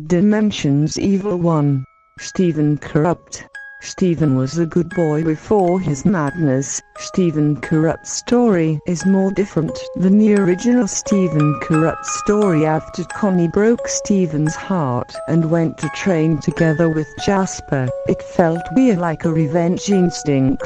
Dimensions Evil 1. Steven Corrupt. Steven was a good boy before his madness. Steven Corrupt's story is more different than the original Steven Corrupt story after Connie broke Steven's heart and went to train together with Jasper. It felt weird, like a revenge instinct.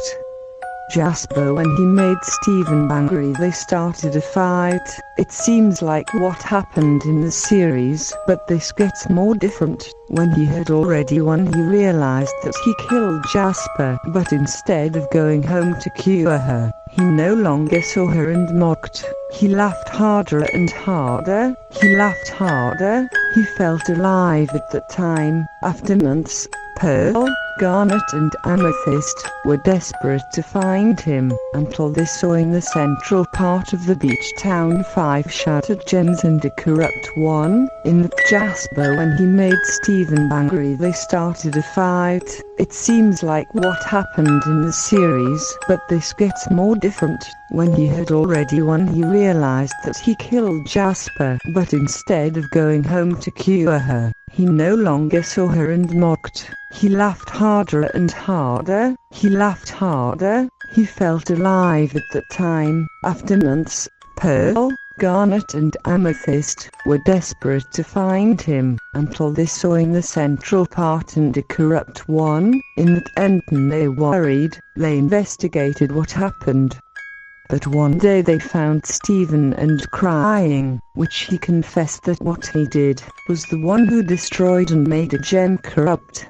Jasper, when he made Steven angry, they started a fight. It seems like what happened in the series, but this gets more different. When he had already won, he realized that he killed Jasper, but instead of going home to cure her, he no longer saw her and mocked. He laughed harder and harder. He laughed harder. He felt alive at that time. After months, Pearl, Garnet and Amethyst were desperate to find him, until they saw in the central part of the beach town 5 shattered gems and a corrupt one. In Jasper, when he made Steven angry, they started a fight. It seems like what happened in the series, but this gets more different. When he had already won, he realized that he killed Jasper, but instead of going home to cure her, he no longer saw her and mocked. He laughed harder and harder. He laughed harder. He felt alive at that time. After months, Pearl, Garnet and Amethyst were desperate to find him, until they saw in the central part and a corrupt one. In that end, they worried. They investigated what happened. But one day they found Steven and crying, which he confessed that what he did was the one who destroyed and made a gem corrupt.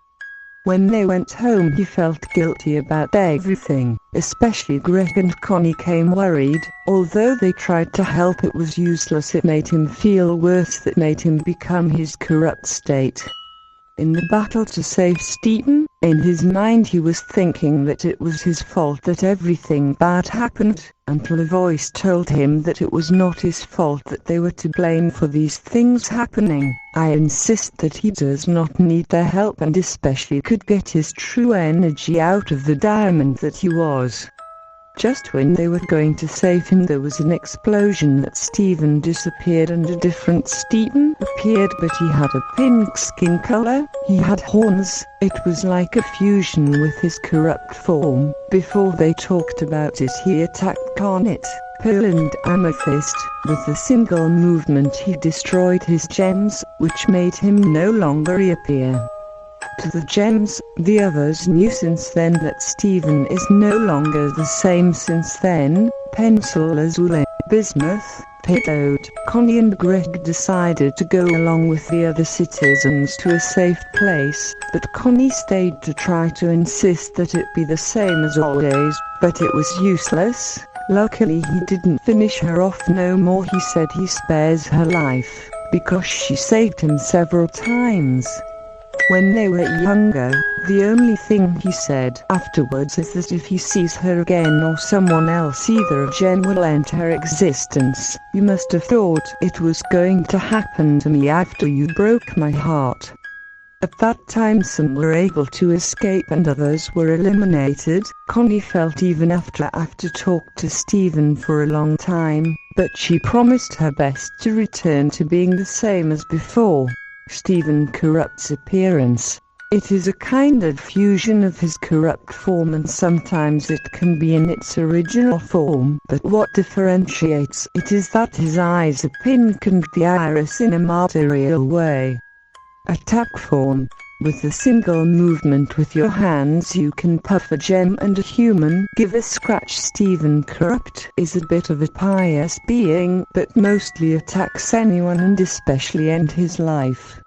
When they went home, he felt guilty about everything, especially Greg and Connie came worried. Although they tried to help, it was useless. It made him feel worse. That made him become his corrupt state. In the battle to save Steven, in his mind he was thinking that it was his fault that everything bad happened, until a voice told him that it was not his fault, that they were to blame for these things happening. I insist that he does not need their help, and especially could get his true energy out of the diamond that he was. Just when they were going to save him, there was an explosion that Steven disappeared and a different Steven appeared, but he had a pink skin color. He had horns. It was like a fusion with his corrupt form. Before they talked about it, he attacked Garnet, Pearl and Amethyst. With a single movement he destroyed his gems, which made him no longer reappear. To the gems, the others knew since then that Steven is no longer the same. Since then, Pencil Azul, Bismuth, Payload, Connie and Greg decided to go along with the other citizens to a safe place, but Connie stayed to try to insist that it be the same as always, but it was useless. Luckily he didn't finish her off no more. He said he spares her life, because she saved him several times. When they were younger, the only thing he said afterwards is that if he sees her again or someone else, either a gem will enter existence. You must have thought it was going to happen to me after you broke my heart. At that time some were able to escape and others were eliminated. Connie felt even after talked to Steven for a long time, but she promised her best to return to being the same as before. Steven Corrupt's appearance. It is a kind of fusion of his corrupt form, and sometimes it can be in its original form, but what differentiates it is that his eyes are pink and the iris in a material way. Attack form. With a single movement with your hands you can puff a gem and a human give a scratch. Steven Corrupt is a bit of a pious being, but mostly attacks anyone and especially end his life.